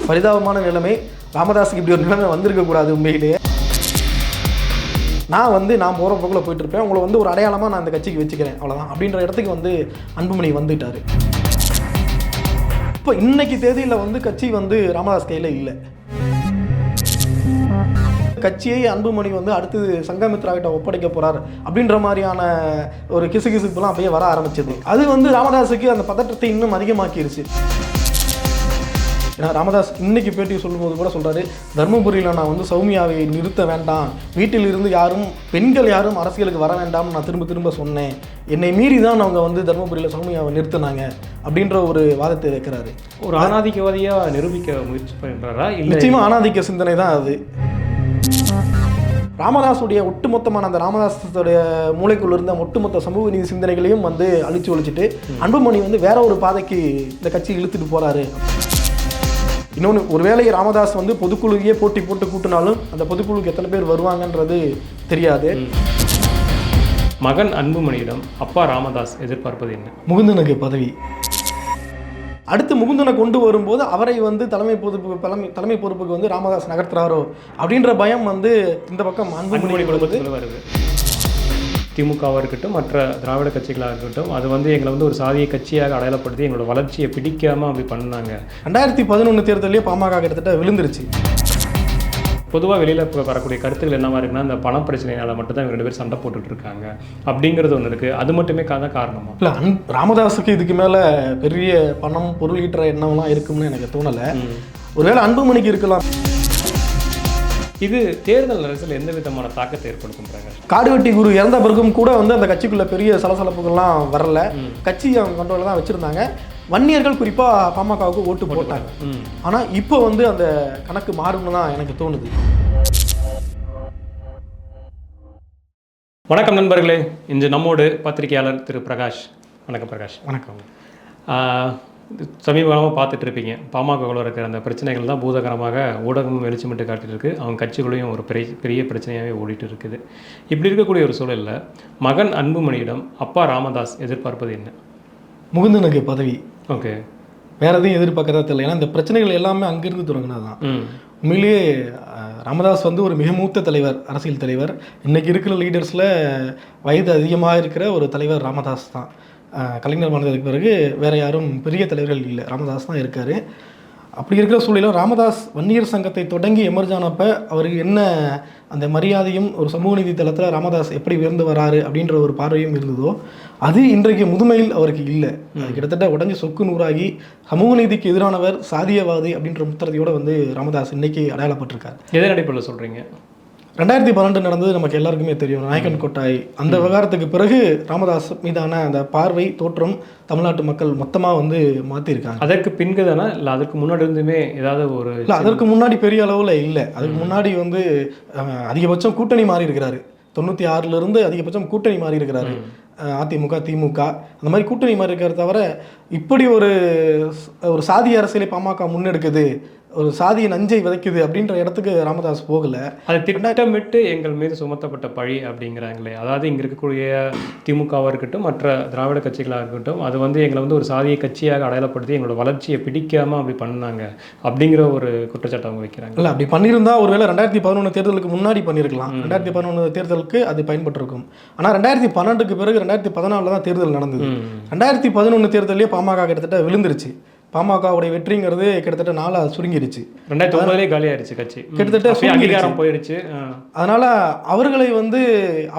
பரிதாபமான நிலைமை. ராமதாஸுக்கு இப்படி ஒரு நிலைமை வந்திருக்கக்கூடாது. உண்மையிலேயே நான் போகிற போக்கில் போயிட்டு இருப்பேன், உங்களை ஒரு அடையாளமாக நான் இந்த கட்சிக்கு வச்சுக்கிறேன், அவ்வளோதான் அப்படின்ற இடத்துக்கு அன்புமணி வந்துட்டார். இப்போ இன்னைக்கு தேதியில் கட்சி ராமதாஸ் கையில் இல்லை. கட்சியை அன்புமணி அடுத்து சங்கமித்ரா கிட்ட ஒப்படைக்க போறார் அப்படின்ற மாதிரியான ஒரு கிசுகிசுப்புலாம் அப்படியே வர ஆரம்பிச்சது. அது ராமதாஸுக்கு அந்த பதற்றத்தை இன்னும் அதிகமாக்கிருச்சு. ஏன்னா ராமதாஸ் இன்னைக்கு பேட்டி சொல்லும்போது கூட சொல்றாரு, தர்மபுரியில் நான் சௌமியாவை நிறுத்த வேண்டாம், வீட்டில் இருந்து யாரும் பெண்கள் யாரும் அரசியலுக்கு வர வேண்டாம்னு நான் திரும்ப திரும்ப சொன்னேன், என்னை மீறி தான் அவங்க தர்மபுரியில் சௌமியாவை நிறுத்தினாங்க அப்படின்ற ஒரு வாதத்தை வைக்கிறாரு. ஒரு ஆணாதிக்கவாதியாக நிரூபிக்க முயற்சி பண்ணுறாரா? நிச்சயமா ஆணாதிக்க சிந்தனை தான் அது. ராமதாஸுடைய ஒட்டுமொத்தமான அந்த ராமதாஸுடைய மூளைக்குள்ள இருந்த ஒட்டுமொத்த சமூக நீதி சிந்தனைகளையும் அழிச்சு ஒழிச்சிட்டு அன்புமணி வேற ஒரு பாதைக்கு இந்த கட்சி இழுத்துட்டு போறாரு. இன்னொன்று, ஒருவேளை ராமதாஸ் பொதுக்குழுவையே போட்டி போட்டு கூட்டினாலும் அந்த பொதுக்குழுக்கு எத்தனை பேர் வருவாங்கன்றது தெரியாது. மகன் அன்புமணியிடம் அப்பா ராமதாஸ் எதிர்பார்ப்பது என்ன? முகுந்தனுக்கு பதவி. அடுத்து முகுந்தனை கொண்டு வரும்போது அவரை தலைமை பொறுப்புக்கு ராமதாஸ் நகர்த்துறாரோ அப்படின்ற பயம் இந்த பக்கம் அன்புமணி வருது. திமுகவாக இருக்கட்டும், மற்ற திராவிட கட்சிகளாக இருக்கட்டும், அது எங்களை ஒரு சாதிய கட்சியாக அடையாளப்படுத்தி எங்களோட வளர்ச்சியை பிடிக்காமல் அப்படி பண்ணாங்க. 2011 தேர்தலே பாமக கிட்டத்தட்ட விழுந்துருச்சு. பொதுவாக வெளியில் வரக்கூடிய கருத்துக்கள் என்னவா இருக்குன்னா, அந்த பண பிரச்சனையால் மட்டும்தான் இவங்க 2 பேர் சண்டை போட்டுட்டு இருக்காங்க அப்படிங்கிறது ஒன்று இருக்குது. அது மட்டுமே காரணமா? இல்லை, ராமதாஸுக்கு இதுக்கு மேலே பெரிய பணம் பொருள் ஈட்டுற எண்ணம்லாம் இருக்கும்னு எனக்கு தோணலை. ஒருவேளை அன்புமணிக்கு இருக்கலாம். இது தேர்தல் அரசியல் எந்த விதமான தாக்கத்தை ஏற்படுத்துறாங்க? காடுவெட்டி குரு இறந்த பிறகும் கூட அந்த கட்சிக்குள்ள பெரிய சலசலப்புகள்லாம் வரல. கட்சி அவங்க கண்ட்ரோலில் தான் வச்சுருந்தாங்க. வன்னியர்கள் குறிப்பாக பாமகவுக்கு ஓட்டு போட்டாங்க. ஆனால் இப்போ அந்த கணக்கு மாறும்னு தான் எனக்கு தோணுது. வணக்கம் நண்பர்களே, இன்று நம்மோடு பத்திரிகையாளர் திரு பிரகாஷ். வணக்கம் பிரகாஷ். வணக்கம். சமீப காலமாக பார்த்துட்டு இருப்பீங்க, பாமகவில் இருக்கிற அந்த பிரச்சனைகள் தான் பூதகரமாக ஊடகம் வெளிச்சமிட்டு காட்டிட்டு அவங்க கட்சிகளையும் ஒரு பெரிய பிரச்சனையாகவே ஓடிட்டு இருக்குது. இப்படி இருக்கக்கூடிய ஒரு சூழலில் மகன் அன்புமணியிடம் அப்பா ராமதாஸ் எதிர்பார்ப்பது என்ன? முகுந்தனுக்கு பதவி. ஓகே, வேற எதையும் எதிர்பார்க்கறதா தெரியல. ஏன்னா இந்த பிரச்சனைகள் எல்லாமே அங்கிருந்து தொடங்கினதான். உண்மையிலேயே ராமதாஸ் ஒரு மிக மூத்த தலைவர், அரசியல் தலைவர். இன்னைக்கு இருக்கிற லீடர்ஸில் வயது அதிகமாக இருக்கிற ஒரு தலைவர் ராமதாஸ் தான். கலைஞர் மரணத்துக்கு பிறகு வேறு யாரும் பெரிய தலைவர்கள் இல்லை, ராமதாஸ் தான் இருக்கார். அப்படி இருக்கிற சூழலில் ராமதாஸ் வன்னியர் சங்கத்தை தொடங்கி எமர்ஜ் ஆனப்போ அவருக்கு என்ன அந்த மரியாதையும் ஒரு சமூக நீதி தளத்தில் ராமதாஸ் எப்படி உயர்ந்து வராரு அப்படின்ற ஒரு பார்வையும் இருந்ததோ, அது இன்றைக்கு முதுமையில் அவருக்கு இல்லை. அது கிட்டத்தட்ட உடஞ்சி சொக்கு நூறாகி சமூக நீதிக்கு எதிரானவர், சாதியவாதி அப்படின்ற முத்திரத்தையோடு ராமதாஸ் இன்னைக்கு அடையாளப்பட்டிருக்கார். எதன் அடிப்படையில் சொல்கிறீங்க? 2012 நடந்தது நமக்கு எல்லாருக்குமே தெரியும், நாயக்கன் கோட்டாய். அந்த விவகாரத்துக்கு பிறகு ராமதாஸ் மீதான அந்த பார்வை தோற்றம் தமிழ்நாட்டு மக்கள் மொத்தமாக மாற்றிருக்காங்க. அதற்கு பின்கு தானே, இல்லை அதுக்கு முன்னாடி இருந்துமே ஏதாவது ஒரு? இல்லை, அதற்கு முன்னாடி பெரிய அளவில் இல்லை. அதுக்கு முன்னாடி அதிகபட்சம் கூட்டணி மாறி இருக்கிறாரு. 96லேருந்து அதிகபட்சம் கூட்டணி மாறி இருக்கிறாரு. அதிமுக, திமுக அந்த மாதிரி கூட்டணி மாறி இருக்கிறத தவிர இப்படி ஒரு சாதி அரசியலை பாமக முன்னெடுக்குது, ஒரு சாதியை நஞ்சை விதைக்குது அப்படின்ற இடத்துக்கு ராமதாஸ் போகலை. அது திட்டமிட்டு எங்கள் மீது சுமத்தப்பட்ட பழி அப்படிங்கிறாங்களே. அதாவது இங்கே இருக்கக்கூடிய திமுகவாக இருக்கட்டும், மற்ற திராவிட கட்சிகளாக இருக்கட்டும், அது எங்களை ஒரு சாதிய கட்சியாக அடையாளப்படுத்தி எங்களோட வளர்ச்சியை பிடிக்காமல் அப்படி பண்ணாங்க அப்படிங்கிற ஒரு குற்றச்சாட்டு அவங்க வைக்கிறாங்க. இல்லை, அப்படி பண்ணியிருந்தா ஒருவேளை 2011 தேர்தலுக்கு முன்னாடி பண்ணியிருக்கலாம். 2011 தேர்தலுக்கு அது பயன்பட்டிருக்கும். ஆனால் 2012க்கு பிறகு 2014 தான் தேர்தல் நடந்தது. 2011 தேர்தலே பாமக கிட்டத்தட்ட விழுந்துருச்சு. பாமகவுடைய வெற்றிங்கிறது கிட்டத்தட்ட 4 சுருங்கிருச்சு. 2009 காலி ஆயிடுச்சு கட்சி, கிட்டத்தட்ட அங்கீகாரம் போயிடுச்சு. அதனால அவர்களை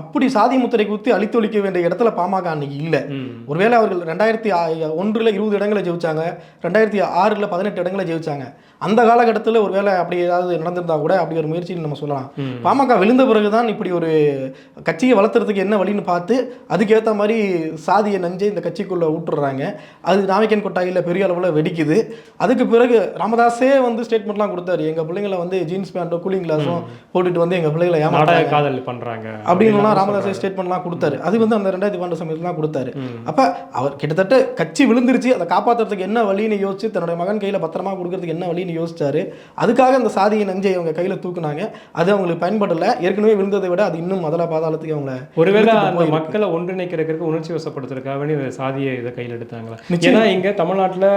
அப்படி சாதி முத்திரை குத்தி அழித்தொழிக்க வேண்டிய இடத்துல பாமக அன்னைக்கு இல்லை. ஒருவேளை அவர்கள் 2001 20 இடங்களை ஜெயிச்சாங்க, 2006 18 இடங்களை ஜெயிச்சாங்க. அந்த காலகட்டத்தில் ஒருவேளை அப்படி ஏதாவது நடந்திருந்தா கூட அப்படி ஒரு முயற்சின்னு நம்ம சொல்லலாம். பாமக விழுந்த பிறகுதான் இப்படி ஒரு கட்சியை வளர்த்துறதுக்கு என்ன வழின்னு பார்த்து அதுக்கேற்ற மாதிரி சாதியை நஞ்சை இந்த கட்சிக்குள்ளே ஊட்டுறாங்க. அது நாயக்கன் கொட்டாயில் பெரிய அளவில் வெடிக்குது. அதுக்கு பிறகு ராமதாஸே ஸ்டேட்மெண்ட்லாம் கொடுத்தாரு, எங்கள் பிள்ளைங்களை ஜீன்ஸ் பேண்ட்டும் கூலிங் கிளாஸும் போட்டுட்டு எங்கள் பிள்ளைகளை ஏமாற்றாங்க, காதல் பண்ணுறாங்க அப்படின்லாம் ராமதாஸே ஸ்டேட்மெண்ட்லாம் கொடுத்தாரு. அது அந்த 2012 சமயத்துலாம் கொடுத்தாரு. அப்போ அவர் கிட்டத்தட்ட கட்சி விழுந்துருச்சு, அதை காப்பாற்றுறதுக்கு என்ன வழின்னு யோசிச்சு தன்னுடைய மகன் கையில் பத்திரமா கொடுக்கறதுக்கு என்ன வழின்னு யோசிச்சாரு. அதுக்காக அந்த சாதியை நஞ்சை அவங்க கையில் தூக்குனாங்க. அது அவங்களுக்கு பயன்படலை. ஏற்கனவே விழுந்ததை விட அது இன்னும் முதல பாதாளத்துக்கு அவங்கள ஒருவேளை அந்த மக்களை ஒன்றிணைக்கிறதுக்கு உணர்ச்சி வசப்படுத்துறதுக்காக வேண்டி சாதியை இதை கையில் எடுத்தாங்களா? ஏன்னா இங்கே தமிழ்நாட்டில்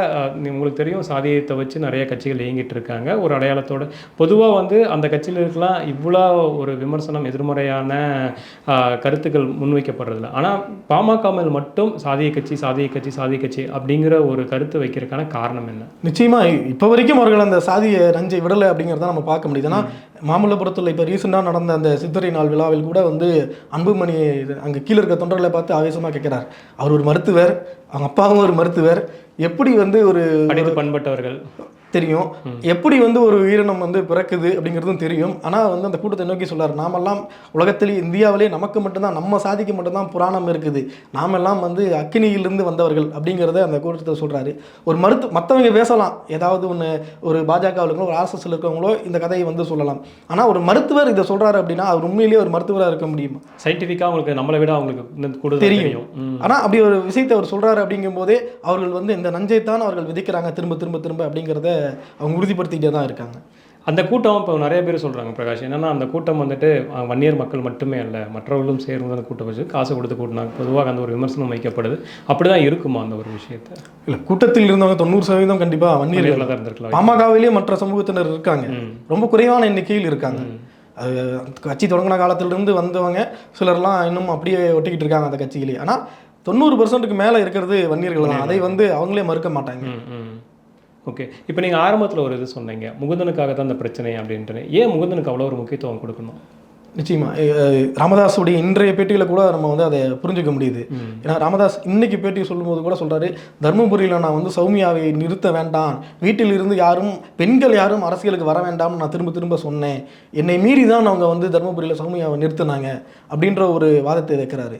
உங்களுக்கு தெரியும் சாதியத்தை வச்சு நிறைய கட்சிகள் இயங்கிட்டு இருக்காங்க ஒரு அடையாளத்தோட. பொதுவாக வந்து அந்த கட்சியில் இருக்கலாம் இவ்வளோ ஒரு விமர்சனம் எதிர்மறையான கருத்துக்கள் முன்வைக்கப்படுறதில்ல. ஆனால் பாமக மேல் மட்டும் சாதிய கட்சி சாதிய கட்சி சாதிய கட்சி அப்படிங்கிற ஒரு கருத்து வைக்கிறதுக்கான காரணம் என்ன? நிச்சயமா இப்போ வரைக்கும் அவர்கள் அந்த சாதிய நஞ்சை விடலை அப்படிங்கிறத நம்ம பார்க்க முடியுது. ஏன்னா மாமல்லபுரத்தில் இப்போ ரீசெண்டாக நடந்த அந்த சித்திரை நாள் விழாவில் கூட வந்து அன்புமணி அங்கே கீழே இருக்க தொண்டர்களை பார்த்து ஆவேசமாக கேட்கிறார். அவர் ஒரு மருத்துவர், அவங்க அப்பாவும் ஒரு மருத்துவர், எப்படி வந்து ஒரு படித்து பண்பட்டவர்கள் தெரியும், எப்படி வந்து ஒரு உயிரினம் வந்து பிறக்குது அப்படிங்கிறதும் தெரியும். ஆனால் வந்து அந்த கூட்டத்தை நோக்கி சொல்றாரு, நாமெல்லாம் உலகத்திலேயே இந்தியாவிலே நமக்கு மட்டும்தான் நம்ம சாதிக்கு மட்டும்தான் புராணம் இருக்குது, நாமெல்லாம் வந்து அக்கினியிலிருந்து வந்தவர்கள் அப்படிங்கிறத அந்த கூட்டத்தை சொல்றாரு. ஒரு மற்றவங்க பேசலாம், ஏதாவது ஒன்று ஒரு பாஜகவில் இருக்கவங்களோ ஒரு ஆர்எஸ்எஸ்ல இருக்கவங்களோ இந்த கதையை வந்து சொல்லலாம். ஆனால் ஒரு மருத்துவர் இதை சொல்றாரு அப்படின்னா அவர் உண்மையிலேயே ஒரு மருத்துவராக இருக்க முடியுமா? சயின்டிஃபிக்காக அவங்களுக்கு நம்மளை விட அவங்களுக்கு கூட தெரியும். ஆனால் அப்படி ஒரு விஷயத்தை அவர் சொல்றாரு அப்படிங்கும் போதே அவர்கள் வந்து இந்த நஞ்சைத்தான் அவர்கள் விதைக்கிறாங்க திரும்ப திரும்ப திரும்ப அப்படிங்கிறத அவங்க உறுதிப்படுத்திக்கிட்டே தான் இருக்காங்க. அந்த கூட்டம் இப்போ நிறைய பேர் சொல்கிறாங்க பிரகாஷ், என்னென்னா அந்த கூட்டம் வந்துட்டு வன்னியர் மக்கள் மட்டுமே இல்லை மற்றவர்களும் சேர்ந்து அந்த கூட்டம் வச்சு காசு கொடுத்து கூட்டினாங்க, பொதுவாக அந்த ஒரு விமர்சனம் வைக்கப்படுது. அப்படி தான் இருக்குமா அந்த ஒரு விஷயத்தை? இல்லை, கூட்டத்தில் இருந்தவங்க 90% கண்டிப்பாக வன்னியர்கள் தான் இருந்திருக்கலாம். பாமகவிலேயே மற்ற சமூகத்தினர் இருக்காங்க, ரொம்ப குறைவான எண்ணிக்கையில் இருக்காங்க. அது கட்சி தொடங்கின காலத்திலிருந்து வந்தவங்க சிலர்லாம் இன்னும் அப்படியே ஒட்டிக்கிட்டு இருக்காங்க அந்த கட்சியிலேயே. ஆனால் 90%க்கு மேலே இருக்கிறது வன்னியர்கள் தான், அதை வந்து அவங்களே மறுக்க மாட்டாங்க. ஓகே, இப்போ நீங்கள் ஆரம்பத்தில் ஒரு இது சொன்னீங்க முகுந்தனுக்காக தான் அந்த பிரச்சனை அப்படின்ட்டு. ஏன் முகுந்தனுக்கு அவ்வளோ ஒரு முக்கியத்துவம் கொடுக்கணும்? நிச்சயமா ராமதாஸுடைய இன்றைய பேட்டியில் கூட நம்ம வந்து அதை புரிஞ்சுக்க முடியுது. ஏன்னா ராமதாஸ் இன்னைக்கு பேட்டி சொல்லும்போது கூட சொல்றாரு, தர்மபுரியில் நான் வந்து சௌமியாவை நிறுத்த வேண்டாம், வீட்டில் இருந்து யாரும் பெண்கள் யாரும் அரசியலுக்கு வர வேண்டாம்னு நான் திரும்ப திரும்ப சொன்னேன், என்னை மீறி தான் அவங்க வந்து தர்மபுரியில் சௌமியாவை நிறுத்தினாங்க அப்படின்ற ஒரு வாதத்தை வைக்கிறாரு.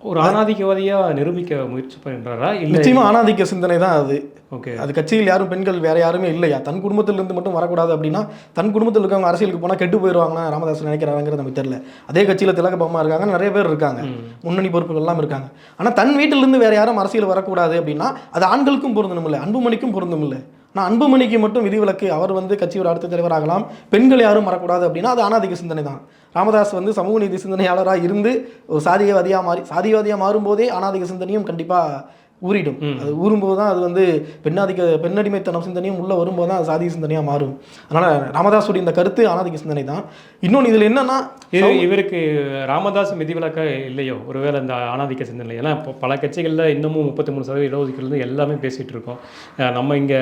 ஒரு ஆணாதிக்கவாதியாக நிரூபிக்க முயற்சி பண்ணுறாரா? இல்லை, நிச்சயமா ஆணாதிக்க சிந்தனை தான் அது. ஓகே, அது கட்சியில் யாரும் பெண்கள் வேற யாருமே இல்லையா, தன் குடும்பத்திலிருந்து மட்டும் வரக்கூடாது அப்படின்னா தன் குடும்பத்தில் இருக்கவங்க அரசியலுக்கு போனால் கெட்டு போயிடுவாங்கன்னா ராமதாஸ் நினைக்கிறாங்கிறது நமக்கு தெரியல. அதே கட்சியில் திலகபாமா இருக்காங்க, நிறைய பேர் இருக்காங்க, முன்னணி பொறுப்புகள்லாம் இருக்காங்க. ஆனால் தன் வீட்டிலிருந்து வேற யாரும் அரசியல் வரக்கூடாது அப்படின்னா அது ஆண்களுக்கும் பொருந்தும் இல்லை, அன்புமணிக்கும் பொருந்தும் இல்லை. நான் அன்புமணிக்கு மட்டும் விதிவிலக்கு, அவர் வந்து கட்சியோட அடுத்த தலைவராகலாம், பெண்கள் யாரும் வரக்கூடாது அப்படின்னா அது ஆணாதிக்க சிந்தனை தான். ராமதாஸ் வந்து சமூக நீதி சிந்தனையாளராக இருந்து ஒரு சாதியவாதியாக மாறும்போதே ஆணாதிக்க சிந்தனையும் கண்டிப்பாக ஊறிடும். அது ஊறும்போது தான் அது வந்து பெண்ணடிமைத்தனம் சிந்தனையும் உள்ள வரும்போது தான் அது சாதிய சிந்தனையாக மாறும். அதனால் ராமதாஸுடைய இந்த கருத்து ஆணாதிக்க சிந்தனை தான். இன்னொன்று இதில் என்னன்னா, இவருக்கு ராமதாஸ் விதிவிலக்கா இல்லையோ ஒருவேளை இந்த ஆணாதிக்க சிந்தனை? ஏன்னா இப்போ பல கட்சிகளில் இன்னமும் 33% இடஒதுக்கீடு எல்லாமே பேசிகிட்டு இருக்கோம். நம்ம இங்கே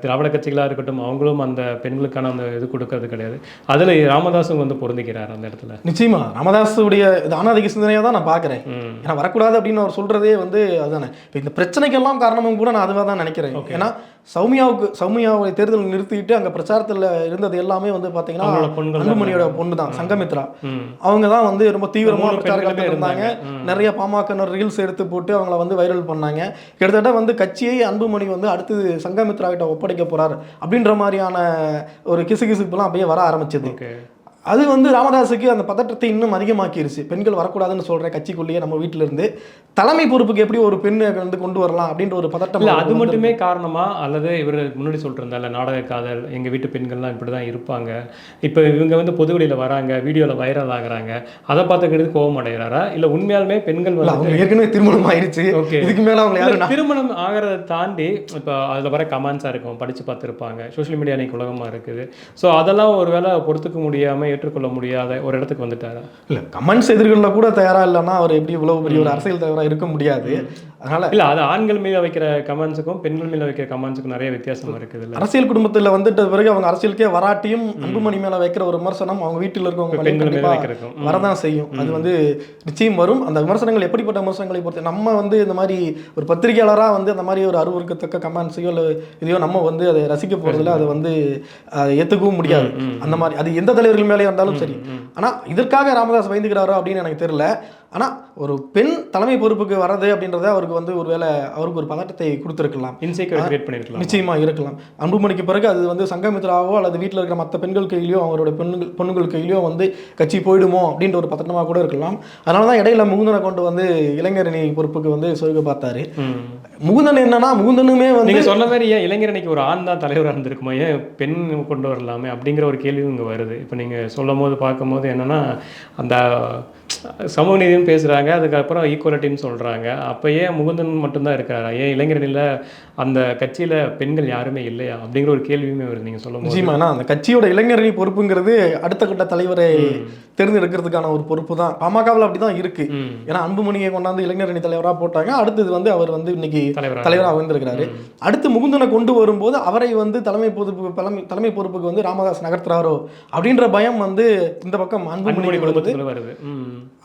திராவிட கட்சிகளாக இருக்கட்டும் அவங்களும் அந்த பெண்களுக்கான அந்த இது கொடுக்கறது கிடையாது. அதில் ராமதாஸும் வந்து பொருந்திக்கிறார் அந்த இடத்துல. நிச்சயமா ராமதாஸுடைய இது ஆணாதிக்க சிந்தனையாக தான் நான் பார்க்குறேன். ஏன்னா வரக்கூடாது அப்படின்னு அவர் சொல்கிறதே வந்து அதுதானே. இப்போ இந்த பிரச்சனைக்கெல்லாம் காரணமும் கூட நான் அதுவாக தான் நினைக்கிறேன். ஏன்னா சௌமியாவை தேர்தல் நிறுத்திட்டு அங்கே பிரச்சாரத்தில் இருந்தது எல்லாமே வந்து பார்த்தீங்கன்னா அன்புமணியோட பொண்ணு தான், சங்கமித்ரா. அவங்க தான் வந்து ரொம்ப தீவிரமாக பிரச்சாரத்தில் இருந்தாங்க. நிறைய பாமகனர் ரீல்ஸ் எடுத்து போட்டு அவங்கள வந்து வைரல் பண்ணாங்க. கிட்டத்தட்ட வந்து கட்சியை அன்புமணி வந்து அடுத்து சங்கமித்ரா கிட்ட ஒப்படைக்க போறார் அப்படின்ற மாதிரியான ஒரு கிசுகிசுப்புலாம் அப்படியே வர ஆரம்பிச்சது. அது வந்து ராமதாஸுக்கு அந்த பதற்றத்தை இன்னும் அதிகமாக்கிருச்சு. பெண்கள் வரக்கூடாதுன்னு சொல்கிறேன் கட்சிக்குள்ளேயே, நம்ம வீட்டில இருந்து தலைமை பொறுப்புக்கு எப்படி ஒரு பெண்ணை வந்து கொண்டு வரலாம் அப்படின்ற ஒரு பதட்டம். இல்லை, அது மட்டுமே காரணமா? அல்லது இவர் முன்னாடி சொல்லிருந்தால நாடக காதல், எங்கள் வீட்டு பெண்கள்லாம் இப்படி தான் இருப்பாங்க, இப்போ இவங்க வந்து பொது வெளியில் வராங்க, வீடியோவில் வைரல் ஆகுறாங்க, அதை பார்த்துக்கிறது கோபம் அடைகிறாரா? இல்லை உண்மையாலுமே பெண்கள் வந்து அவங்க ஏற்கனவே திருமணம் ஆயிடுச்சு, ஓகே, இதுக்கு மேலே அவங்க யாரும் திருமணம் ஆகிறத தாண்டி இப்போ அதில் வர கமெண்ட்ஸாக இருக்கும், படித்து பார்த்துருப்பாங்க, சோஷியல் மீடியா இன்னைக்கு உலகமாக இருக்குது. ஸோ அதெல்லாம் ஒரு வேளை பொறுத்துக்க முடியாமல் ஏற்றுக்கொள்ள முடியாத ஒரு இடத்துக்கு வந்துட்டாரா? இல்லை, கமெண்ட்ஸ் எதிர்கொள்ள கூட தயாரா இல்லைன்னா அவர் எப்படி இவ்வளவு பெரிய ஒரு அரசியல் தலைவராக இருக்க முடியாது. அதனால இல்லை, அது ஆண்கள் மீது வைக்கிற கமெண்ட்ஸுக்கும் பெண்கள் மீது வைக்கிற கமெண்ட்ஸுக்கும் நிறைய வித்தியாசம் இருக்குது. அரசியல் குடும்பத்தில் வந்துட்ட பிறகு அவங்க அரசியலுக்கே வராட்டியும் அன்புமணி மேலே வைக்கிற ஒரு விமர்சனம் அவங்க வீட்டில் இருக்கவங்க பெண்கள் மேலே வரதான் செய்யும். அது வந்து நிச்சயம் வரும். அந்த விமர்சனங்கள் எப்படிப்பட்ட விமர்சனங்களை பொறுத்து நம்ம வந்து இந்த மாதிரி ஒரு பத்திரிகையாளராக வந்து அந்த மாதிரி ஒரு அருவருக்கத்தக்க கமெண்ட்ஸையோ இல்லை இதையோ நம்ம வந்து அதை ரசிக்க போகிறதில்ல, அதை வந்து ஏற்றுக்கவும் முடியாது. அந்த மாதிரி அது எந்த தலைவர்கள் மேலே இருந்தாலும் சரி. ஆனால் இதற்காக ராமதாஸ் பயந்துக்கிறாரோ அப்படின்னு எனக்கு தெரியல. ஆனால் ஒரு பெண் தலைமை பொறுப்புக்கு வர்றது அப்படின்றத அவருக்கு வந்து ஒருவேளை அவருக்கு ஒரு பதட்டத்தை கொடுத்துருக்கலாம், நிச்சயமாக இருக்கலாம். அன்புமணிக்கு பிறகு அது வந்து சங்கமித்ராவோ அல்லது வீட்டில் இருக்கிற மற்ற பெண்கள் கையிலையோ அவரோட பொண்ணுங்கள் கையிலையோ வந்து கட்சி போயிடுமோ அப்படின்ற ஒரு பதட்டமாக கூட இருக்கலாம். அதனால தான் இடையில முகுந்தனை கொண்டு வந்து இளைஞரணி பொறுப்புக்கு வந்து சொருக பார்த்தாரு. முகுந்தன் என்னன்னா, முகுந்தனுமே வந்து நீங்கள் சொன்ன மாதிரி ஏன் இளைஞரணிக்கு ஒரு ஆண் தான் தலைவராக இருந்திருக்குமா, ஏன் பெண் கொண்டு வரலாமே அப்படிங்கிற ஒரு கேள்வி இங்கே வருது. இப்போ நீங்கள் சொல்லும் போது பார்க்கும்போது என்னன்னா, அந்த சமூக நீதினு பேசுகிறாங்க, அதுக்கப்புறம் ஈக்குவலிட்டின்னு சொல்கிறாங்க. அப்போ ஏன் முகுந்தன் மட்டும்தான் இருக்கிறாரா? ஏன் இளைஞரணியில் அந்த கட்சியில் பெண்கள் யாருமே இல்லையா அப்படிங்கிற ஒரு கேள்வியுமே வருது நீங்கள் சொல்லும்போது. நிச்சயமா, ஏன்னா அந்த கட்சியோட இளைஞரணி பொறுப்புங்கிறது அடுத்த கட்ட தலைவரை தேர்ந்தெடுக்கிறதுக்கான ஒரு பொறுப்பு தான். பாமகவில் அப்படி தான் இருக்கு. ஏன்னா அன்புமணியை கொண்டாந்து இளைஞரணி தலைவராக போட்டாங்க. அடுத்தது வந்து அவர் வந்து இன்னைக்கு தலைவராக வந்திருக்கிறாரு. அடுத்து முகுந்தனை கொண்டு வரும்போது அவரை வந்து தலைமை பொறுப்புக்கு வந்து ராமதாஸ் நகர்த்துறாரோ அப்படின்ற பயம் வந்து இந்த பக்கம் அன்புமணி வருது.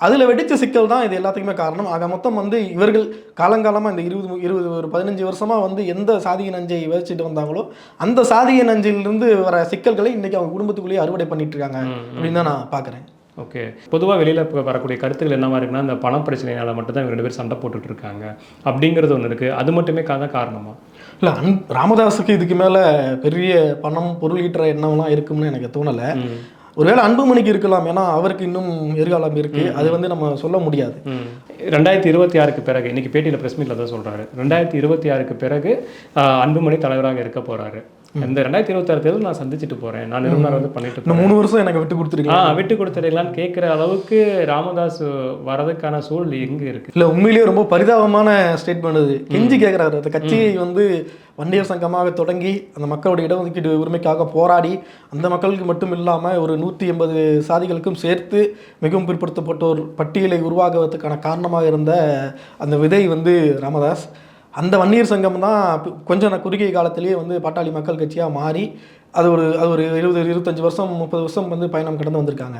அதுல வெடிச்ச சிக்கல் தான் இது எல்லாத்துக்குமே காரணம். ஆக மொத்தம் வந்து இவர்கள் காலங்காலமா இந்த 15 வருஷமா வந்து எந்த சாதிய நஞ்சை விதைச்சிட்டு வந்தாங்களோ அந்த சாதிய நஞ்சிலிருந்து வர சிக்கல்களை இன்னைக்கு அவங்க குடும்பத்துக்குள்ளேயே அறுவடை பண்ணிட்டு இருக்காங்க அப்படின்னு தான் நான் பாக்குறேன். ஓகே, பொதுவாக வெளியில் வரக்கூடிய கருத்துக்கள் என்னவா இருக்குன்னா, இந்த பண பிரச்சனையால் மட்டும்தான் இவங்க 2 பேர் சண்டை போட்டுட்டு இருக்காங்க அப்படிங்கிறது ஒன்று இருக்குது. அது மட்டுமே காரணமா? இல்லை, ராமதாஸுக்கு இதுக்கு மேலே பெரிய பணம் பொருள் ஈட்டுற எண்ணம்லாம் இருக்கும்னு எனக்கு தோணலை. ஒருவேளை அன்புமணிக்கு இருக்கலாம், ஏன்னா அவருக்கு இன்னும் எதிர்காலம் இருக்கு. அது வந்து நம்ம சொல்ல முடியாது. 2026க்கு பிறகு இன்னைக்கு பேட்டியில் பிரஸ் மீட்டில் தான் சொல்றாரு, 2026க்கு பிறகு அன்புமணி தலைவராக இருக்க போறாரு. இந்த 2026 தேர்தல் நான் சந்திச்சுட்டு போறேன், நான் நிறுவனர் வந்து பண்ணிட்டு 3 வருஷம் எனக்கு விட்டு கொடுத்துருக்கலாம், விட்டு கொடுத்துருக்கலான்னு கேட்குற அளவுக்கு ராமதாஸ் வரதுக்கான சூழல் எங்க இருக்கு? இல்லை, உண்மையிலேயே ரொம்ப பரிதாபமான ஸ்டேட்மெண்ட் அது. கெஞ்சி கேட்குறாரு. அந்த கட்சியை வந்து வன்னியர் சங்கமாக தொடங்கி அந்த மக்களுடைய இடஒதுக்கீடு உரிமைக்காக போராடி அந்த மக்களுக்கு மட்டும் இல்லாமல் ஒரு 180 சாதிகளுக்கும் சேர்த்து மிகவும் பிற்படுத்தப்பட்டோர் பட்டியலை உருவாக்குவதற்கான காரணமாக இருந்த அந்த விதை வந்து ராமதாஸ். அந்த வன்னியர் சங்கம் தான் கொஞ்சம் குறுகிய காலத்திலேயே வந்து பாட்டாளி மக்கள் கட்சியாக மாறி அது ஒரு 20-25 வருஷம் 30 வருஷம் வந்து பயணம் கடந்து வந்திருக்காங்க.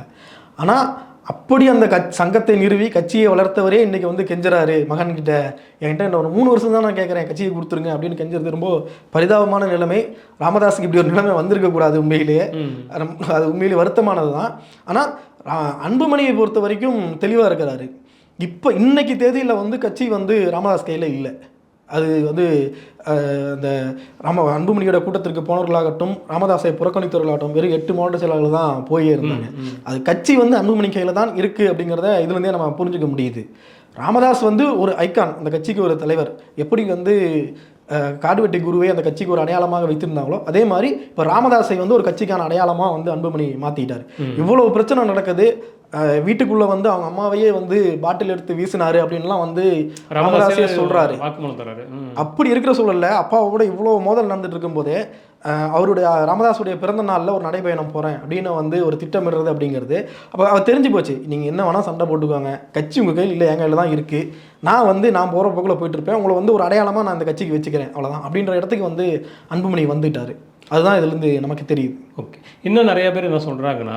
ஆனால் அப்படி அந்த சங்கத்தை நிறுவி கட்சியை வளர்த்தவரே இன்றைக்கி வந்து கெஞ்சுறாரு மகன்கிட்ட, என்கிட்ட ஒரு 3 வருஷம் தான் நான் கேட்குறேன், கட்சியை கொடுத்துருங்க அப்படின்னு கெஞ்சுறது ரொம்ப பரிதாபமான நிலைமை. ராமதாஸுக்கு இப்படி ஒரு நிலைமை வந்திருக்கக்கூடாது. உண்மையிலேயே அது உண்மையிலேயே வருத்தமானது தான். ஆனால் அன்புமணியை பொறுத்த வரைக்கும் தெளிவாக இருக்கிறாரு. இப்போ இன்னைக்கு தேதியில் வந்து கட்சி வந்து ராமதாஸ் கையில் இல்லை. அது வந்து இந்த அன்புமணியோட கூட்டத்திற்கு போனவர்களாகட்டும், ராமதாஸை புறக்கணித்தவர்களாகட்டும் வெறும் 8 மாவட்ட செயலாளர்கள் தான் போயே இருந்தாங்க. அது கட்சி வந்து அன்புமணி கையில் தான் இருக்குது அப்படிங்கிறத இதுலேருந்தே நம்ம புரிஞ்சுக்க முடியுது. ராமதாஸ் வந்து ஒரு ஐக்கான், அந்த கட்சிக்கு ஒரு தலைவர். எப்படி வந்து காடுவெட்டி குருவை அந்த கட்சிக்கு ஒரு அடையாளமாக வைத்திருந்தாங்களோ அதே மாதிரி இப்போ ராமதாஸை வந்து ஒரு கட்சிக்கான அடையாளமாக வந்து அன்புமணி மாற்றிட்டார். இவ்வளோ பிரச்சனை நடக்குது, வீட்டுக்குள்ள வந்து அவங்க அம்மாவையே வந்து பாட்டில் எடுத்து வீசினாரு அப்படின்லாம் வந்து ராமதாஸே சொல்றாரு. அப்படி இருக்கிற சூழல்ல அப்பாவோட இவ்வளோ மோதல் நடந்துட்டு இருக்கும் போதே அவருடைய ராமதாஸுடைய பிறந்த நாளில் ஒரு நடைபயணம் போகிறேன் அப்படின்னு வந்து ஒரு திட்டமிடுறது அப்படிங்கிறது அப்போ அவர் தெரிஞ்சு போச்சு. நீங்கள் என்ன வேணால் சண்டை போட்டுக்கோங்க, கட்சி உங்கள் கையில் இல்லை, என் கையில் தான் இருக்குது. நான் போகிற போக்கில் போயிட்டுருப்பேன், உங்களை வந்து ஒரு அடையாளமாக நான் இந்த கட்சிக்கு வச்சுக்கிறேன், அவ்வளோதான் அப்படின்ற இடத்துக்கு வந்து அன்புமணி வந்துட்டார். அதுதான் இதுலேருந்து நமக்கு தெரியுது. ஓகே, இன்னும் நிறைய பேர் என்ன சொல்கிறாங்கன்னா,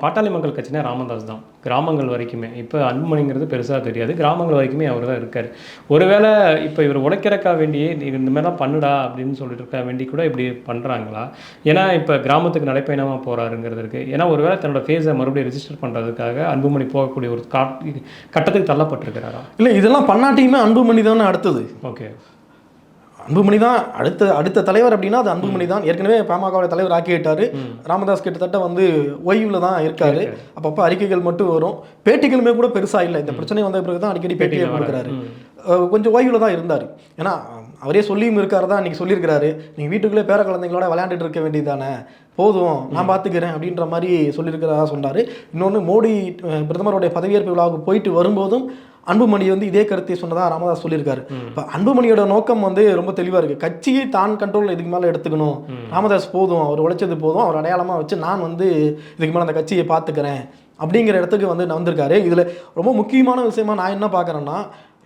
பாட்டாளி மக்கள் கட்சினா ராமதாஸ் தான் கிராமங்கள் வரைக்குமே. இப்போ அன்புமணிங்கிறது பெருசாக தெரியாது, கிராமங்கள் வரைக்குமே அவர் தான் இருக்கார். ஒருவேளை இப்போ இவர் உடைக்கிறக்கா வேண்டியே இந்த மாதிரிலாம் பண்ணுடா அப்படின்னு சொல்லிட்டு இருக்க வேண்டி கூட இப்படி பண்ணுறாங்களா? ஏன்னா இப்போ கிராமத்துக்கு நடைப்பயணமாக போகிறாருங்கிறது இருக்குது. ஏன்னா ஒருவேளை தன்னோட ஃபேஸை மறுபடியும் ரெஜிஸ்டர் பண்ணுறதுக்காக அன்புமணி போகக்கூடிய ஒரு கட்டத்துக்கு தள்ளப்பட்டிருக்கிறாரா? இல்லை, இதெல்லாம் பண்ணாட்டியுமே அன்புமணி தானே அடுத்தது. ஓகே, அன்புமணி தான் அடுத்த தலைவர் அப்படின்னா அது அன்புமணி தான். ஏற்கனவே பாமகவோட தலைவர் ஆக்கிட்டாரு. ராமதாஸ் கிட்டத்தட்ட வந்து ஓய்வில் தான் இருக்காரு. அப்பப்போ அறிக்கைகள் மட்டும் வரும், பேட்டிகளுமே கூட பெருசாக இல்லை. இந்த பிரச்சனை வந்த பிறகு தான் அடிக்கடி பேட்டியை கொடுக்குறாரு. கொஞ்சம் ஓய்வில் தான் இருந்தார். ஏன்னா அவரே சொல்லியும் இருக்காரு தான், இன்றைக்கி சொல்லியிருக்கிறாரு, நீங்கள் வீட்டுக்குள்ளே பேர குழந்தைங்களோட விளையாண்டுட்டு இருக்க வேண்டியது தானே, போதும் நான் பார்த்துக்கிறேன் அப்படின்ற மாதிரி சொல்லியிருக்கிறதா சொன்னார். இன்னொன்று, மோடி பிரதமருடைய பதவியேற்பு விழாவுக்கு போயிட்டு வரும்போதும் அன்புமணி வந்து இதே கருத்தை சொன்னதாக ராமதாஸ் சொல்லியிருக்காரு. இப்போ அன்புமணியோட நோக்கம் வந்து ரொம்ப தெளிவாக இருக்குது. கட்சியை தான் கண்ட்ரோலில் இதுக்கு மேலே எடுத்துக்கணும், ராமதாஸ் போதும், அவர் உழைச்சது போதும், அவர் அடையாளமாக வச்சு நான் வந்து இதுக்கு மேலே அந்த கட்சியை பார்த்துக்கிறேன் அப்படிங்கிற இடத்துக்கு வந்து வந்திருக்காரு. இதில் ரொம்ப முக்கியமான விஷயமா நான் என்ன பார்க்குறேன்னா,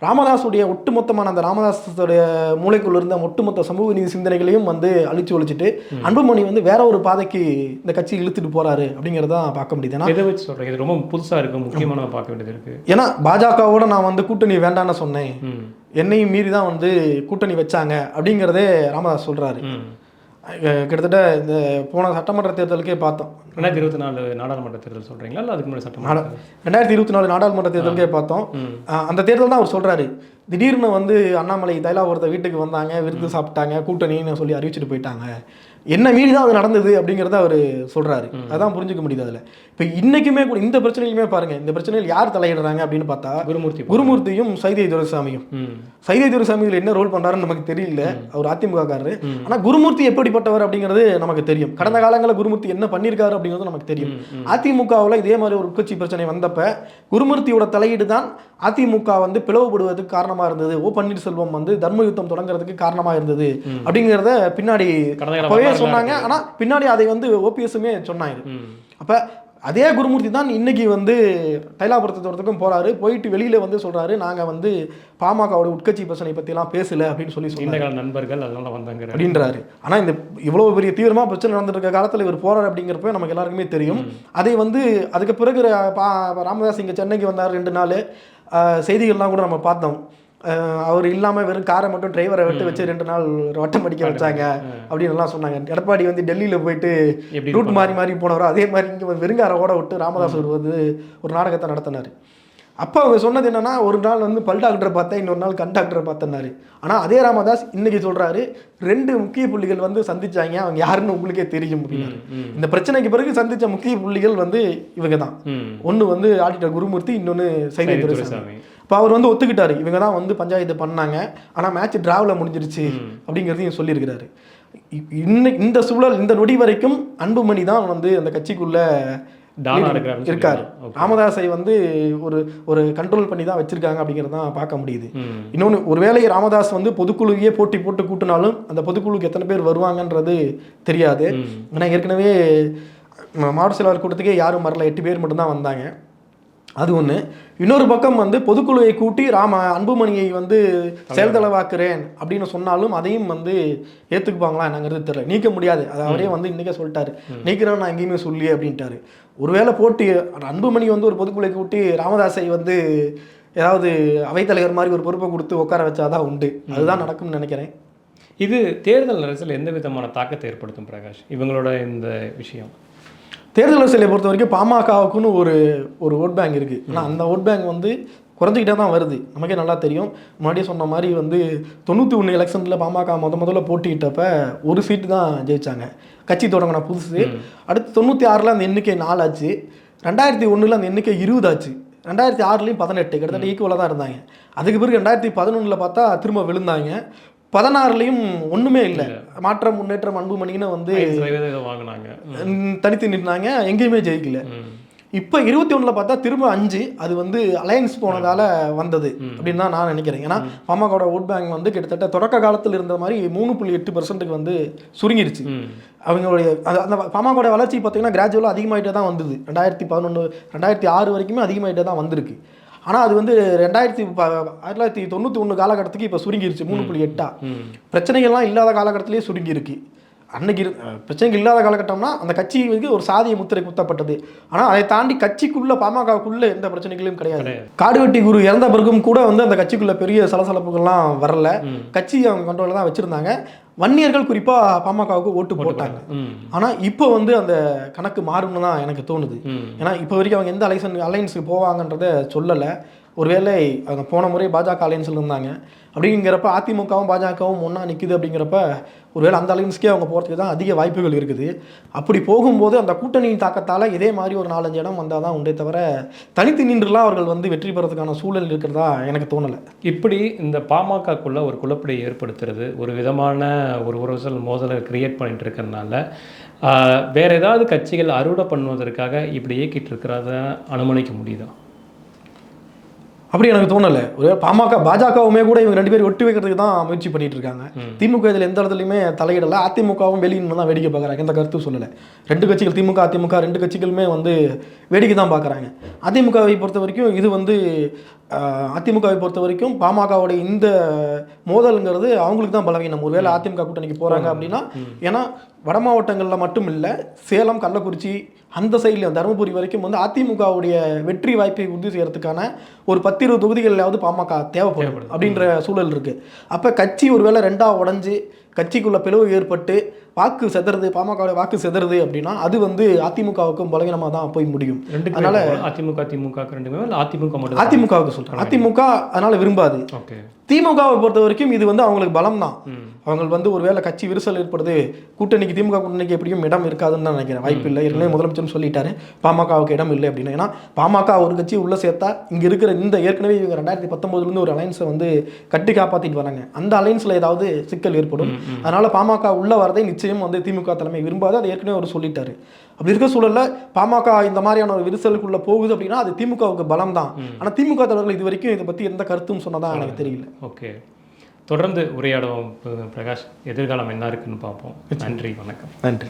ராமதாஸுடைய ஒட்டுமொத்தமான அந்த ராமதாஸுடைய மூளைக்குள்ள இருந்த ஒட்டுமொத்த சமூக நீதி சிந்தனைகளையும் வந்து அழிச்சு ஒழிச்சிட்டு அன்புமணி வந்து வேற ஒரு பாதைக்கு இந்த கட்சி இழுத்துட்டு போறாரு அப்படிங்கிறதான் பார்க்க முடியுது. இதை வச்சு சொல்றேன், இது ரொம்ப புதுசா இருக்கு, முக்கியமான பார்க்க வேண்டியது இருக்கு. ஏன்னா பாஜகவோட நான் வந்து கூட்டணி வேண்டான்னு சொன்னேன், என்னையும் மீறி தான் வந்து கூட்டணி வச்சாங்க அப்படிங்கிறதே ராமதாஸ் சொல்றாரு. கிட்டத்தட்ட இந்த போன சட்டமன்ற தேர்தலுக்கே பார்த்தோம். 2024 நாடாளுமன்ற தேர்தல் சொல்றீங்களா, இல்லை அதுக்கு முன்னாடி சட்டமன்ற 2024 நாடாளுமன்ற தேர்தலுக்கே பார்த்தோம். அந்த தேர்தல் தான் அவர் சொல்றாரு, திடீர்னு வந்து அண்ணாமலை தைலாபுரத்தை வீட்டுக்கு வந்தாங்க, விருந்து சாப்பிட்டாங்க, கூட்டணின்னு சொல்லி அறிவிச்சுட்டு போயிட்டாங்க. என்ன மீறி தான் அது நடந்தது அப்படிங்கிறத அவர் சொல்கிறாரு. அதான் புரிஞ்சுக்க முடியுது அதில். இப்போ இன்றைக்குமே கூட இந்த பிரச்சனையுமே பாருங்கள், இந்த பிரச்சனையில் யார் தலையிடுறாங்க அப்படின்னு பார்த்தா குருமூர்த்தியும் சைதை துரைசாமியும். சைதை துரைசாமி இதில் என்ன ரோல் பண்ணுறாருன்னு நமக்கு தெரியல, அவர் அதிமுககாரரு. ஆனால் குருமூர்த்தி எப்படிப்பட்டவர் அப்படிங்கிறது நமக்கு தெரியும். கடந்த காலங்களில் குருமூர்த்தி என்ன பண்ணியிருக்காரு அப்படிங்கிறது நமக்கு தெரியும். அதிமுகவில் இதே மாதிரி ஒரு உட்கட்சி பிரச்சனை வந்தப்ப குருமூர்த்தியோட தலையீடு தான் அதிமுக வந்து பிளவுபடுவதற்கு காரணமாக இருந்தது. ஓ பன்னீர்செல்வம் வந்து தர்ம யுத்தம் தொடங்குறதுக்கு காரணமாக இருந்தது அப்படிங்கிறத பின்னாடி சொன்னாங்க. ஆனால் பின்னாடி அதை வந்து ஓபிஎஸ்ஸுமே சொன்னாங்க. அப்போ அதே குருமூர்த்தி தான் இன்னைக்கு வந்து தைலாபுரத்துக்கும் போறாரு, போயிட்டு வெளியில வந்து சொல்றாரு, நாங்க வந்து பாமகவோட உட்கட்சி பிரச்சனை பத்திலாம் பேசல அப்படின்னு சொன்னாங்க, நண்பர்கள் அதனால வந்தாங்க அப்படின்றாரு. ஆனா இந்த இவ்வளவு பெரிய தீவிரமா பிரச்சனை நடந்திருக்க காலத்துல இவர் போறாரு அப்படிங்கிறப்ப நமக்கு எல்லாருக்குமே தெரியும். அதை வந்து அதுக்கு பிறகு ராமதாஸ் இங்க சென்னைக்கு வந்தார் 2 நாள், செய்திகள்லாம் கூட நம்ம பார்த்தோம். அவர் இல்லாமல் வெறும் காரை மட்டும் டிரைவரை வச்சு 2 நாள் வட்டம் அடிக்க வச்சாங்க அப்படின்னு எல்லாம் சொன்னாங்க. எடப்பாடி வந்து டெல்லியில் போயிட்டு ரூட் மாறி போனவரோ அதே மாதிரி இங்கே வெறுங்காரை ஓட விட்டு ராமதாஸ் வந்து ஒரு நாடகத்தை நடத்தினார். அப்போ அவங்க சொன்னது என்னன்னா, ஒரு நாள் வந்து பல் டாக்டரை பார்த்தேன், இன்னொரு நாள் கண் டாக்டரை பார்த்தேன்னாரு. ஆனால் அதே ராமதாஸ் இன்னைக்கு சொல்றாரு 2 முக்கிய புள்ளிகள் வந்து சந்திச்சாங்க, அவங்க யாருன்னு உங்களுக்கே தெரியும் அப்படின்னாரு. இந்த பிரச்சனைக்கு பிறகு சந்திச்ச முக்கிய புள்ளிகள் வந்து இவங்க தான். ஒன்று வந்து ஆடிட்டர் குருமூர்த்தி, இன்னொன்று சைதை துரைசாமி. இப்போ அவர் வந்து ஒத்துக்கிட்டாரு, இவங்க தான் வந்து பஞ்சாயத்து பண்ணாங்க, ஆனால் மேட்ச் டிராவில் முடிஞ்சிருச்சு அப்படிங்கிறதையும் சொல்லியிருக்கிறாரு. இந்த சூழல், இந்த நொடி வரைக்கும் அன்புமணி தான் வந்து அந்த கட்சிக்குள்ள இருக்காரு. ராமதாஸை வந்து ஒரு கண்ட்ரோல் பண்ணி தான் வச்சிருக்காங்க அப்படிங்கிறதான் பார்க்க முடியுது. இன்னொன்று, ஒருவேளை ராமதாஸ் வந்து பொதுக்குழுவையே போட்டி போட்டு கூட்டினாலும் அந்த பொதுக்குழுக்கு எத்தனை பேர் வருவாங்கன்றது தெரியாது. ஏன்னா ஏற்கனவே மாவட்ட செயலாளர் கூட்டத்துக்கே யாரும் வரல, 8 பேர் மட்டும்தான் வந்தாங்க. அது ஒன்று. இன்னொரு பக்கம் வந்து பொதுக்குழுவை கூட்டி அன்புமணியை வந்து செயல்தளவாக்குறேன் அப்படின்னு சொன்னாலும் அதையும் வந்து ஏற்றுக்குப்பாங்களா என்னங்கிறது தெரியல. நீக்க முடியாது, அதை அவரே வந்து இன்றைக்கே சொல்லிட்டாரு, நீக்கிறேன் நான் எங்கேயுமே சொல்லி அப்படின்ட்டாரு. ஒருவேளை போட்டி அன்புமணி வந்து ஒரு பொதுக்குழுவை கூட்டி ராமதாஸை வந்து ஏதாவது அவைத்தலைவர் மாதிரி ஒரு பொறுப்பை கொடுத்து உட்கார வச்சாதான் உண்டு. அதுதான் நடக்கும்னு நினைக்கிறேன். இது தேர்தல் அரசியல் எந்த விதமான தாக்கத்தை ஏற்படுத்தும் பிரகாஷ், இவங்களோட இந்த விஷயம்? தேர்தல் அரசியலை பொறுத்த வரைக்கும் பாமகவுக்குன்னு ஒரு ஓட் பேங்க் இருக்குது. ஆனால் அந்த ஓட் பேங்க் வந்து குறைஞ்சிக்கிட்டே தான் வருது. நமக்கே நல்லா தெரியும். முன்னாடியே சொன்ன மாதிரி வந்து 91 எலெக்ஷனில் பாமக முதல்ல போட்டிக்கிட்டப்ப 1 சீட்டு தான் ஜெயிச்சாங்க. கட்சி தொடங்கின புதுசு. அடுத்து 96 அந்த எண்ணிக்கை 4 ஆச்சு. 2001 அந்த எண்ணிக்கை 20 ஆச்சு. 2006 18, கிட்டத்தட்ட ஈக்குவலாக தான் இருந்தாங்க. அதுக்கு பிறகு 2011 பார்த்தா திரும்ப விழுந்தாங்க. 16 ஒன்றுமே இல்லை, மாற்றம் முன்னேற்றம் அன்புமணின்னு வந்து தனித்து நின்றாங்க, எங்கேயுமே ஜெயிக்கல. இப்போ 21 பார்த்தா திரும்ப 5, அது வந்து அலையன்ஸ் போனதால வந்தது அப்படின்னு தான் நான் நினைக்கிறேன். ஏன்னா பாமகவோட ஓட் பேங்க் வந்து கிட்டத்தட்ட தொடக்க காலத்தில் இருந்த மாதிரி 3.8% வந்து சுருங்கிருச்சு. அவங்களுடைய அந்த பாமகவோட வளர்ச்சி பார்த்தீங்கன்னா கிராஜுவலாக அதிகமாகிட்டே தான் வந்தது. 2011 2006 வரைக்குமே அதிகமாகிட்டே தான் வந்திருக்கு. ஆனால் அது வந்து 1991 காலகட்டத்துக்கு இப்போ சுருங்கிருச்சு 3.8. பிரச்சனைகள்லாம் இல்லாத காலகட்டத்திலேயே சுருங்கிருக்கு. அன்னைக்கு பிரச்சனைகள் இல்லாத காலகட்டம்னா அந்த கட்சிக்கு ஒரு சாதிய முத்திரை குத்தப்பட்டது. ஆனால் அதை தாண்டி கட்சிக்குள்ள பாமகக்குள்ள எந்த பிரச்சனைகளும் கிடையாது. காடுவெட்டி குரு இறந்த பிறகும் கூட வந்து அந்த கட்சிக்குள்ள பெரிய சலசலப்புகள்லாம் வரல. கட்சி அவங்க கண்ட்ரோலில் தான் வச்சிருந்தாங்க. வன்னியர்கள் குறிப்பாக பாமகவுக்கு ஓட்டு போட்டாங்க. ஆனால் இப்போ வந்து அந்த கணக்கு மாறும்னு தான் எனக்கு தோணுது. ஏன்னா இப்போ வரைக்கும் அவங்க எந்த அலையன்ஸுக்கு போவாங்கன்றதை சொல்லலை. ஒருவேளை அவங்க போன முறை பாஜக அலையன்ஸில் இருந்தாங்க. அப்படிங்கிறப்ப அதிமுகவும் பாஜகவும் ஒன்றா நிற்குது. அப்படிங்கிறப்ப ஒருவேளை அந்த அலையன்ஸ்க்கே அவங்க போகிறதுக்கு தான் அதிக வாய்ப்புகள் இருக்குது. அப்படி போகும்போது அந்த கூட்டணியின் தாக்கத்தால் இதே மாதிரி ஒரு 4-5 இடம் வந்தால் தான் உண்டே தவிர தனித்து நின்றுலாம் அவர்கள் வந்து வெற்றி பெறதுக்கான சூழல் இருக்கிறதா எனக்கு தோணலை. இப்படி இந்த பாமகக்குள்ள ஒரு குழப்பத்தை ஏற்படுத்துறது, ஒரு விதமான ஒரு மோதலை கிரியேட் பண்ணிட்டு இருக்கிறதுனால வேற ஏதாவது கட்சிகள் அறுவடை பண்ணுவதற்காக இப்படி இயக்கிட்டு இருக்கிறத அனுமதிக்க முடியுதா? அப்படி எனக்கு தோணலை. ஒரு பாஜகவுமே கூட இவங்க 2 பேரும் ஒட்டி வைக்கிறதுக்கு தான் முயற்சி பண்ணிட்டு இருக்காங்க. திமுக இதில் எந்த இடத்துலையுமே தலையிடலை. அதிமுகவும் வெளியின்னு தான் வேடிக்கை பார்க்குறாங்க. எந்த கருத்தும் சொல்லலை. 2 கட்சிகள் திமுக அதிமுக 2 கட்சிகளுமே வந்து வேடிக்கை தான் பார்க்குறாங்க. அதிமுகவை பொறுத்த வரைக்கும் இது வந்து அதிமுகவை பொறுத்த வரைக்கும் பாமகவோடைய இந்த மோதல்ங்கிறது அவங்களுக்கு தான் பலவீனம். ஒருவேளை அதிமுக கூட்டணிக்கு போகிறாங்க அப்படின்னா, ஏன்னா வட மாவட்டங்களில் மட்டும் இல்லை, சேலம் கள்ளக்குறிச்சி அந்த சைட்லையும் தருமபுரி வரைக்கும் வந்து அதிமுகவுடைய வெற்றி வாய்ப்பை உறுதி செய்யறதுக்கான ஒரு 10-20 தொகுதிகளிலாவது பாமக தேவைப்படும் அப்படின்ற சூழல் இருக்குது. அப்போ கட்சி ஒருவேளை 2ஆக உடஞ்சி கட்சிக்குள்ள பிளவு ஏற்பட்டு வாக்கு செதறது, பாமக வாக்கு செதறது அப்படின்னா அது வந்து அதிமுகவுக்கும் பலவீனமாக தான் போய் முடியும். அதனால அதிமுக திமுக ரெண்டுமே அதிமுக மட்டும் அதிமுகவுக்கு சொல்கிறேன். அதிமுக அதனால விரும்பாது. ஓகே. திமுகவை பொறுத்த வரைக்கும் இது வந்து அவங்களுக்கு பலம் தான். அவங்க வந்து ஒருவேளை கட்சி விரிசல் ஏற்படுது, கூட்டணிக்கு திமுக கூட்டணிக்கு எப்படியும் இடம் இருக்காதுன்னு தான் நினைக்கிறேன். வாய்ப்பு இல்லை. ஏற்கனவே முதலமைச்சர் சொல்லிட்டாரு பாமகவுக்கு இடம் இல்லை அப்படின்னு. ஏன்னா பாமக ஒரு கட்சி உள்ள சேர்த்தா இங்க இருக்கிற இந்த ஏற்கனவே இவங்க 2019 ஒரு அலைன்ஸை வந்து கட்டி காப்பாத்திட்டு வராங்க. அந்த அலைன்ஸ்ல ஏதாவது சிக்கல் ஏற்படும். அதனால பாமக உள்ள வரதை நிச்சயம் வந்து திமுக தலைமை விரும்பாது. அதை ஏற்கனவே அவர் சொல்லிட்டாரு. அப்படி இருக்க சூழல்ல பாமக இந்த மாதிரியான ஒரு விரிசலுக்குள்ள போகுது அப்படின்னா அது திமுகவுக்கு பலம் தான். ஆனா திமுக தலைவர்கள் இது வரைக்கும் இதை பத்தி எந்த கருத்தும் சொன்னதா எனக்கு தெரியல. ஓகே, தொடர்ந்து உரையாடுவோம் பிரகாஷ். எதிர்காலம் என்ன இருக்குன்னு பார்ப்போம். நன்றி, வணக்கம். நன்றி.